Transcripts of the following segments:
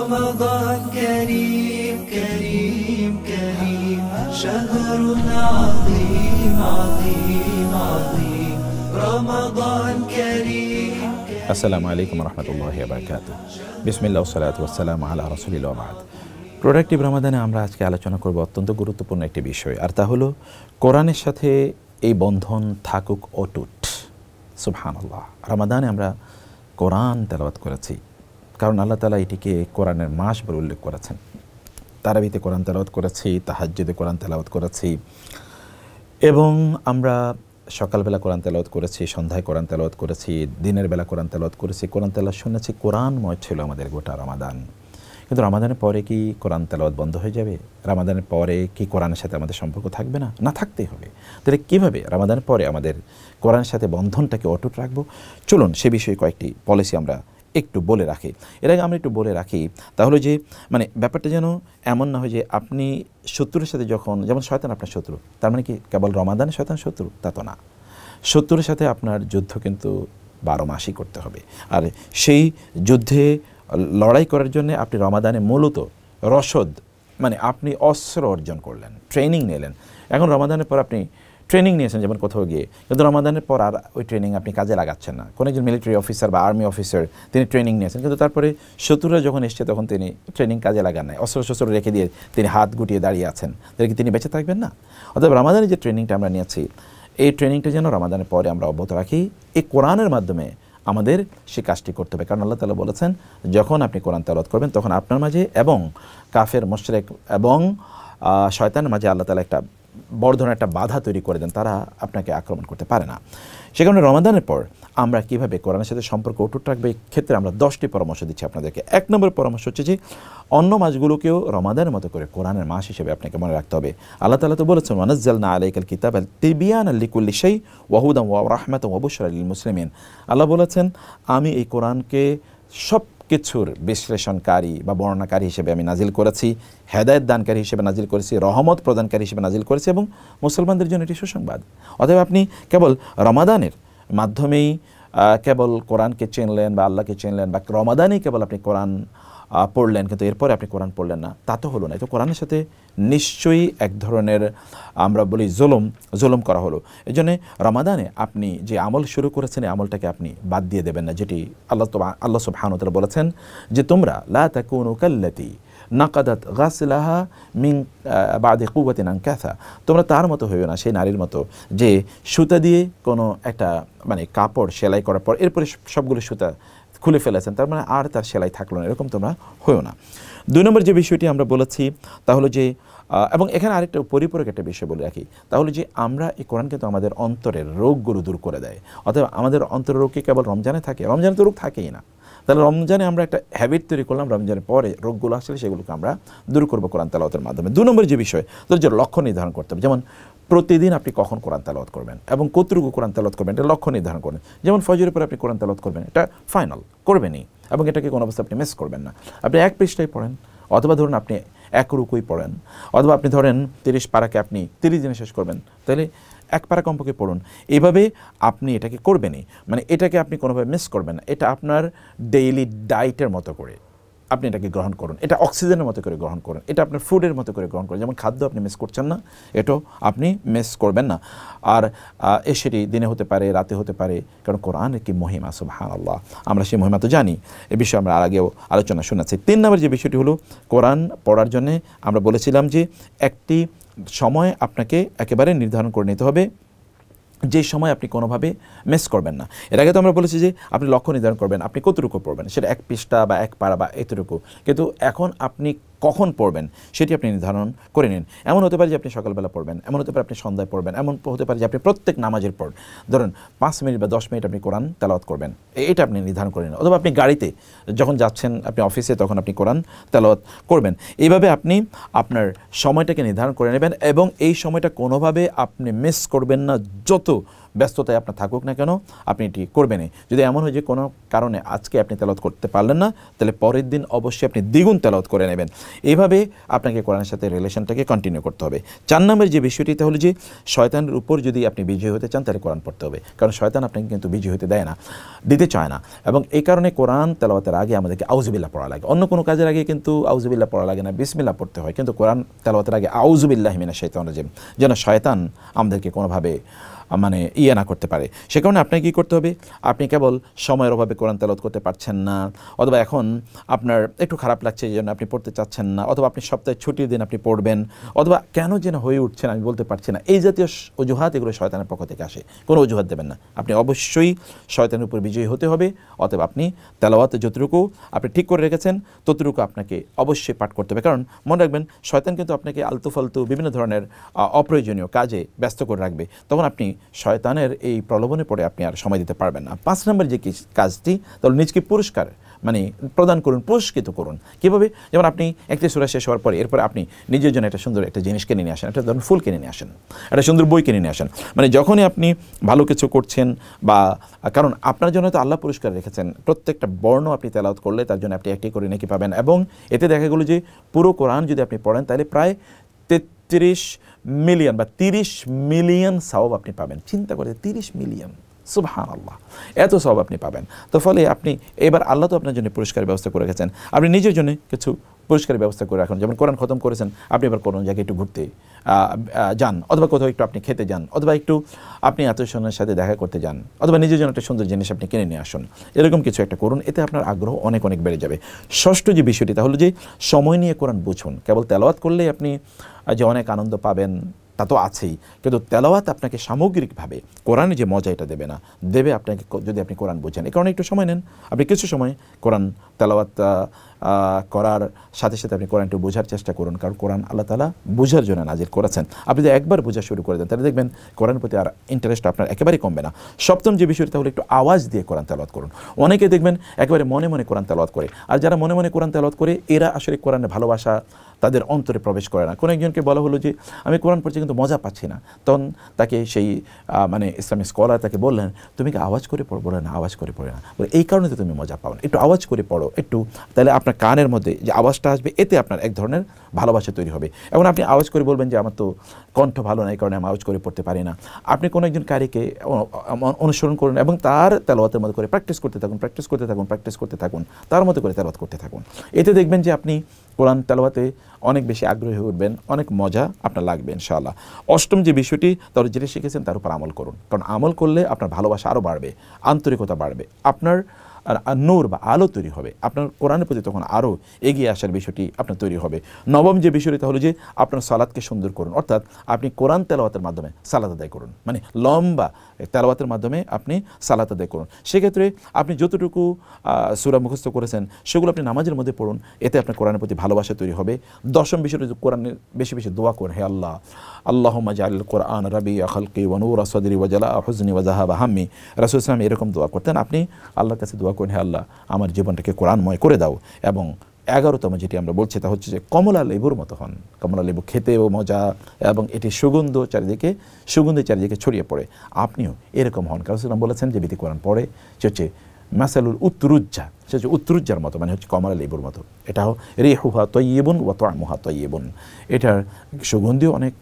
رمضان كريم كريم كريم شهر عظيم عظيم عظيم رمضان كريم আসসালামু আলাইকুম রহমতুল্লাহি ওয়া বারাকাতুহু বিসমিল্লাহ ওয়া সালাতু ওয়া সালামু আলা রাসূলিল্লাহ ওয়া বা'দ। প্রোডাক্টিভ রমাদানে আমরা আজকে আলোচনা করব অত্যন্ত গুরুত্বপূর্ণ একটি বিষয়, আর তা হলো কোরআনের সাথে এই বন্ধন থাকুক অটুট। সুবহানাল্লাহ, রমাদানে আমরা কোরআন তেলাওয়াত করেছি, কারণ আল্লাহ তাআলা এটিকে কোরআনের মাস বলে উল্লেখ করেছেন। তারাবিতে কোরআন তেলাওয়াত করেছি, তাহাজ্জুদে কোরআন তেলাওয়াত করেছি, এবং আমরা সকালবেলা কোরআন তেলাওয়াত করেছি, সন্ধ্যায় কোরআন তেলাওয়াত করেছি, দিনের বেলা কোরআন তেলাওয়াত করেছি, কোরআন তেলাওয়াত শুনেছি। কোরআনময় ছিল আমাদের গোটা রমাদান। কিন্তু রমাদানের পরে কি কোরআন তেলাওয়াত বন্ধ হয়ে যাবে? রমাদানের পরে কি কোরআনের সাথে আমাদের সম্পর্ক থাকবে না? না, থাকতেই হবে। তাহলে কীভাবে রমাদানের পরে আমাদের কোরআনের সাথে বন্ধনটাকে অটুট রাখবো? চলুন সে বিষয়ে কয়েকটি পলিসি আমরা একটু বলে রাখি। এর আগে আমরা একটু বলে রাখি, তাহলে যে ব্যাপারটা যেন এমন না হয় যে আপনি শত্রুর সাথে যেমন শয়তান আপনার শত্রু, তার মানে কি কেবল রমাদানে শয়তান শত্রু? তা তো না। শত্রুর সাথে আপনার যুদ্ধ কিন্তু 12 মাসই করতে হবে। আর সেই যুদ্ধে লড়াই করার জন্য আপনি রমাদানে মূলত রসদ আপনি অস্ত্র অর্জন করলেন, ট্রেনিং নিলেন। এখন রমাদানের পর আপনি ট্রেনিং নিয়েছেন যেমন কোথাও গিয়ে, কিন্তু রমাদানের পর আর ওই ট্রেনিং আপনি কাজে লাগাচ্ছেন না। কোনো একজন মিলিটারি অফিসার বা আর্মি অফিসার তিনি ট্রেনিং নিয়েছেন, কিন্তু তারপরে শত্রুরা যখন এসছে তখন তিনি ট্রেনিং কাজে লাগান নাই, অস্ত্র রেখে দিয়ে তিনি হাত গুটিয়ে দাঁড়িয়ে আছেন, তাহলে কি তিনি বেঁচে থাকবেন না? অতএব রমাদানের যে ট্রেনিংটা আমরা নিয়েছি, এই ট্রেনিংটা যেন রমাদানের পরে আমরা অব্যাহত রাখি। এই কোরআনের মাধ্যমে আমাদের সে কাজটি করতে হবে, কারণ আল্লাহ তাআলা বলেছেন যখন আপনি কোরআন তেলাওয়াত করবেন তখন আপনার মাঝে এবং কাফের মুশরিক এবং শয়তানের মাঝে আল্লাহ তাআলা একটা বড় ধরনের একটা বাধা তৈরি করে দেন, তারা আপনাকে আক্রমণ করতে পারে না। সে কারণে রমাদানের পর আমরা কীভাবে কোরআনের সাথে সম্পর্ক অটুট রাখবে, এই ক্ষেত্রে আমরা 10টি পরামর্শ দিচ্ছি আপনাদেরকে। 1 নম্বর পরামর্শ হচ্ছে যে অন্য মাসগুলোকেও রমাদানের মতো করে কোরআনের মাস হিসেবে আপনাকে মনে রাখতে হবে। আল্লাহ তাআলা তো বলেছেন ওয়ানাজ্জালনা আলাইকাল কিতাবা তিবয়ানাল লিকুল্লি শাই ওয়া হুদান ওয়া রাহমাতান ওয়া বুশরা লিল মুসলিমিন। আল্লাহ বলেছেন আমি এই কোরআনকে সব কিছুর বিশ্লেষণকারী বা বর্ণনাকারী হিসেবে আমি নাজিল করেছি, হেদায়েত দানকারী হিসেবে নাজিল করেছি, রহমত প্রদানকারী হিসেবে নাজিল করেছি, এবং মুসলমানদের জন্য এটি সুসংবাদ। অতএব আপনি কেবল রমাদানের মাধ্যমেই কেবল কোরআনকে চিনলেন বা আল্লাহকে চিনলেন, বা রমাদানেই কেবল আপনি কোরআন পড়লেন কিন্তু এরপরে আপনি কোরআন পড়লেন না, তা তো হলো না। তো কোরআনের সাথে নিশ্চয়ই এক ধরনের আমরা বলি জুলুম করা হলো। এই জন্যে রমাদানে আপনি যে আমল শুরু করেছেন এই আমলটাকে আপনি বাদ দিয়ে দেবেন না, যেটি আল্লাহ সুবহানাহু ওয়া তাআলা বলেছেন যে তোমরা লা তাকুনু কাল্লাতী নাকাদাত গাসলাহা মিন বাদি কুওয়াতিন আনকাসা, তোমরা তার মতো হইও না, সেই নারীর মতো যে সুতা দিয়ে কোনো একটা কাপড় সেলাই করার পর এরপরে সবগুলো সুতা খুলে ফেলেছেন, তার আর তার সেলাই থাকলো না, এরকম তোমরা হইও না। 2 নম্বর যে বিষয়টি আমরা বলেছি তাহলে যে, এবং এখানে আরেকটা পরিপূরক একটা বিষয় বলে রাখি, তাহলে যে আমরা এই কোরআন কিন্তু আমাদের অন্তরের রোগগুলো দূর করে দেয়। অথবা আমাদের অন্তরের রোগ কি কেবল রমজানে থাকে? রমজানে তো রোগ থাকেই না। তাহলে রমজানে আমরা একটা হ্যাবিট তৈরি করলাম, রমজানের পরে রোগগুলো আসলে সেগুলোকে আমরা দূর করবো কোরআন তেলাওয়াতের মাধ্যমে। 2 নম্বর যে বিষয়, তাহলে যে লক্ষ্য নির্ধারণ করতে হবে, যেমন প্রতিদিন আপনি কখন কোরআন তেলাওয়াত করবেন এবং কতটুকু কোরআন তেলাওয়াত করবেন, এটা লক্ষ্য নির্ধারণ করবেন। যেমন ফজরের পরে আপনি কোরআন তেলাওয়াত করবেন, এটা ফাইনাল করবেনই, এবং এটাকে কোনো অবস্থা আপনি মিস করবেন না। আপনি 1 পৃষ্ঠায় পড়েন, অথবা ধরুন আপনি 1 রুকুই পড়েন, অথবা আপনি ধরেন 30 পারাকে আপনি 30 দিনে শেষ করবেন, তাহলে 1 পারা কমপক্ষে পড়ুন। এইভাবে আপনি এটাকে করবেনই, এটাকে আপনি কোনোভাবে মিস করবেন না। এটা আপনার ডেইলি ডায়েটের মতো করে আপনি এটাকে গ্রহণ করুন, এটা অক্সিজেনের মতো করে গ্রহণ করুন, এটা আপনার ফুডের মতো করে গ্রহণ করুন। যেমন খাদ্য আপনি মিস করছেন না, এটাও আপনি মিস করবেন না। আর সেটি দিনে হতে পারে, রাতে হতে পারে, কারণ কোরআনের কি মহিমা, সুবহানাল্লাহ, আমরা সেই মহিমা তো জানি। এ বিষয়ে আমরা আগেও আলোচনা শোনাচ্ছি। 3 নম্বর যে বিষয়টি হলো, কোরআন পড়ার জন্যে আমরা বলেছিলাম যে একটি সময় আপনাকে একেবারে নির্ধারণ করে নিতে হবে, যে সময় আপনি কোনোভাবে মিস করবেন না। এর আগে তো আমরা বলেছি যে আপনি লক্ষ্য নির্ধারণ করবেন, আপনি কতটুকু পড়বেন, সেটা 1 পৃষ্ঠা বা 1 পারা বা এতটুকু, কিন্তু এখন আপনি কখন পড়বেন সেটি আপনি নির্ধারণ করে নিন। এমন হতে পারে যে আপনি সকালবেলা পড়বেন, এমন হতে পারে আপনি সন্ধ্যায় পড়বেন, এমন হতে পারে যে আপনি প্রত্যেক নামাজের পর ধরুন 5 মিনিট বা 10 মিনিট আপনি কোরআন তেলাওয়াত করবেন, এটা আপনি নির্ধারণ করে নিন। অথবা আপনি গাড়িতে যখন যাচ্ছেন, আপনি অফিসে, তখন আপনি কোরআন তেলাওয়াত করবেন। এইভাবে আপনি আপনার সময়টাকে নির্ধারণ করে নেবেন, এবং এই সময়টা কোনোভাবে আপনি মিস করবেন না। যত ব্যস্ততায় আপনার থাকুক না কেন আপনি এটি করবেনই। যদি এমন হয় যে কোনো কারণে আজকে আপনি তেলাওয়াত করতে পারলেন না, তাহলে পরের দিন অবশ্যই আপনি দ্বিগুণ তেলাওয়াত করে নেবেন। এইভাবে আপনাকে কোরআনের সাথে রিলেশনটাকে কন্টিনিউ করতে হবে। 4 নম্বরের যে বিষয়টি তাহলে যে শয়তানের উপর যদি আপনি বিজয়ী হতে চান তাহলে কোরআন পড়তে হবে, কারণ শয়তান আপনাকে কিন্তু বিজয়ী হতে দেয় না, দিতে চায় না। এবং এই কারণে কোরআন তেলাওয়াতের আগে আমাদেরকে আউযুবিল্লাহ পড়া লাগে। অন্য কোনো কাজের আগে কিন্তু আউযুবিল্লাহ পড়া লাগে না, বিসমিল্লাহ পড়তে হয়। কিন্তু কোরআন তেলাওয়াতের আগে আউযুবিল্লাহি মিনাশ শাইতানির রাজিম, যেন শয়তান আমাদেরকে কোনোভাবে মানে না করতে পারে। সে কারণে আপনাকে কী করতে হবে, আপনি কেবল সময়ের অভাবে কোরআন তেলাওয়াত করতে পারছেন না, অথবা এখন আপনার একটু খারাপ লাগছে এই জন্য আপনি পড়তে চাচ্ছেন না, অথবা আপনি সপ্তাহে ছুটির দিন আপনি পড়বেন, অথবা কেন যেন হয়ে উঠছেন আমি বলতে পারছি না, এই জাতীয় অজুহাত এগুলো শয়তানের পক্ষ থেকে আসে। কোনো অজুহাত দেবেন না, আপনি অবশ্যই শয়তানের উপর বিজয়ী হতে হবে। অতএব আপনি তেলাওয়াত যতটুকু আপনি ঠিক করে রেখেছেন ততটুকু আপনাকে অবশ্যই পাঠ করতে হবে। কারণ মনে রাখবেন শয়তান কিন্তু আপনাকে আলতু ফালতু বিভিন্ন ধরনের অপ্রয়োজনীয় কাজে ব্যস্ত করে রাখবে, তখন আপনি শয়তানের এই প্রলোভনে পড়ে আপনি আর সময় দিতে পারবেন না। 5 নম্বর যে কাজটি তাহলে নিজকে পুরস্কার মানে প্রদান করুন, পুরস্কৃত করুন। কীভাবে? যেমন আপনি একটি সূরা শেষ হওয়ার পরে এরপরে আপনি নিজের জন্য একটা সুন্দর একটা জিনিস কিনে নিয়ে আসেন, একটা ধরুন ফুল কিনে নিয়ে আসেন, একটা সুন্দর বই কিনে নিয়ে আসেন। মানে যখনই আপনি ভালো কিছু করছেন বা কারণ আপনার জন্য তো আল্লাহ পুরস্কার রেখেছেন, প্রত্যেকটা বর্ণ আপনি তেলাওয়াত করলে তার জন্য আপনি একটি করে নেকি পাবেন। এবং এতে দেখা গেল যে পুরো কোরআন যদি আপনি পড়েন তাহলে প্রায় 33 মিলিয়ন বা 30 মিলিয়ন সওয়াব আপনি পাবেন। চিন্তা করে 30 মিলিয়ন, সুবহানাল্লাহ, এত সওয়াব আপনি পাবেন। তো ফলে আপনি এবার আল্লাহ তো আপনার জন্য পুরস্কারের ব্যবস্থা করে রেখেছেন, আপনি নিজের জন্য কিছু পুরস্কারের ব্যবস্থা করে রাখুন। যেমন কোরআন খতম করেছেন, আপনি এবার কোনো জায়গায় একটু ঘুরতে যান, অথবা কোথাও একটু আপনি খেতে যান, অথবা একটু আপনি আত্মীয়স্বজনের সাথে দেখা করতে যান, অথবা নিজের জন্য একটা সুন্দর জিনিস আপনি কিনে নিয়ে আসুন। এরকম কিছু একটা করুন, এতে আপনার আগ্রহ অনেক অনেক বেড়ে যাবে। ষষ্ঠ যে বিষয়টি তাহলে যে সময় নিয়ে কোরআন বুঝুন। কেবল তেলাওয়াত করলেই আপনি যে অনেক আনন্দ পাবেন তা তো আছেই, কিন্তু তেলাওয়াত আপনাকে সামগ্রিকভাবে কোরআনে যে মজা এটা দেবে না, দেবে আপনাকে যদি আপনি কোরআন বোঝেন। এই কারণে একটু সময় নেন, আপনি কিছু সময় কোরআন তেলাওয়াত করার সাথে সাথে আপনি কোরআন একটু বোঝার চেষ্টা করুন, কারণ কোরআন আল্লাহ তাআলা বোঝার জন্য নাজিল করেছেন। আপনি যদি একবার বোঝা শুরু করে দেন তাহলে দেখবেন কোরআনের প্রতি আর ইন্টারেস্ট আপনার একেবারেই কমবে না। সপ্তম যে বিষয়টা তাহলে একটু আওয়াজ দিয়ে কোরআন তেলাওয়াত করুন। অনেকে দেখবেন একেবারে মনে মনে কোরআন তেলাওয়াত করে, আর যারা মনে মনে কোরআন তেলাওয়াত করে এরা আসলে কোরআনের ভালোবাসা তাদের অন্তরে প্রবেশ করে না। কোনো একজনকে বলা হলো যে আমি কোরআন পড়ছি কিন্তু মজা পাচ্ছি না, তখন তাকে সেই মানে ইসলামী স্কলার তাকে বললেন তুমি কি আওয়াজ করে পড়বো না? আওয়াজ করে পড়ে না, বলে এই কারণে তো তুমি মজা পাও না, একটু আওয়াজ করে পড়ো একটু, তাহলে আপনার কানের মধ্যে যে আওয়াজটা আসবে এতে আপনার এক ধরনের ভালোবাসা তৈরি হবে। এবং আপনি আওয়াজ করে বলবেন যে আমার তো কণ্ঠ ভালো না, এই কারণে আমি আওয়াজ করে পড়তে পারি না। আপনি কোনো একজন কারিকে অনুসরণ করুন এবং তার তেলাওয়াতের মতো করে প্র্যাকটিস করতে থাকুন, প্র্যাকটিস করতে থাকুন, প্র্যাকটিস করতে থাকুন, তার মতো করে তেলাওয়াত করতে থাকুন। এতে দেখবেন যে আপনি কোরআন তেলাওয়াতে অনেক বেশি আগ্রহী হয়ে উঠবেন, অনেক মজা আপনার লাগবে ইনশাআল্লাহ। অষ্টম যে বিষয়টি তাহলে যেটা শিখেছেন তার উপর আমল করুন, কারণ আমল করলে আপনার ভালোবাসা আরও বাড়বে, আন্তরিকতা বাড়বে, আপনার নূর বা আলো তৈরি হবে, আপনার কোরআনের প্রতি তখন আরও এগিয়ে আসার বিষয়টি আপনার তৈরি হবে। নবম যে বিষয়টি তাহলে যে আপনার সালাতকে সুন্দর করুন, অর্থাৎ আপনি কোরআন তেলাওয়াতের মাধ্যমে সালাত আদায় করুন, মানে লম্বা তেলাওয়াতের মাধ্যমে আপনি সালাত আদায় করুন। সেক্ষেত্রে আপনি যতটুকু সূরা মুখস্থ করেছেন সেগুলো আপনি নামাজের মধ্যে পড়ুন, এতে আপনার কোরআনের প্রতি ভালোবাসা তৈরি হবে। দশম বিষয়টি কোরআনের বেশি বেশি দোয়া করুন, হে আল্লাহ আল্লাহুম্মা জাআলিল কোরআন রাবিআ খালকি ওয়া নূরা সাদরি ওয়া জালাআ হুজনি ওয়া যাহাবা হাম্মি। রাসূল সাল্লাল্লাহু আলাইহি ওয়াসাল্লাম এরকম দোয়া করতেন। আপনি আল্লাহর কাছে দোয়া করুন, হে আল্লাহ আমার জীবনটাকে কোরআনময় করে দাও। এবং 11তম যেটি আমরা বলছি তা হচ্ছে যে কমলা লেবুর মতো হন। কমলা লেবু খেতেও মজা এবং এটি সুগন্ধের চারিদিকে ছড়িয়ে পড়ে, আপনিও এরকম হন। কারণ রাসূল বলেছেন যে ব্যক্তি কোরআন পড়ে সে হচ্ছে মাসালুল উত্তরুজ্জা, সে হচ্ছে উত্তরুজ্জার মতো, মানে হচ্ছে কমলা লেবুর মতো। এটাও রিহুহা তাইয়িবুন ওয়া তা'মুহা তাইয়িবুন, এটার সুগন্ধিও অনেক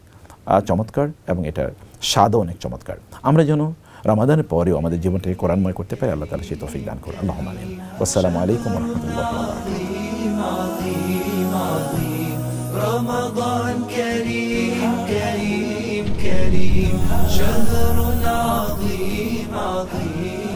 চমৎকার এবং এটার স্বাদও অনেক চমৎকার। আমরা যেন রমাদানের পরেও আমাদের জীবনটাকে কোরআনময় করতে পারি, আল্লাহ তাআলা সেই তৌফিক দান করুন। আল্লাহুম্মা আমিন। আসসালামু আলাইকুম ওয়া রাহমাতুল্লাহি ওয়া বারাকাতুহু। رمضان كريم كريم كريم شهر عظيم عظيم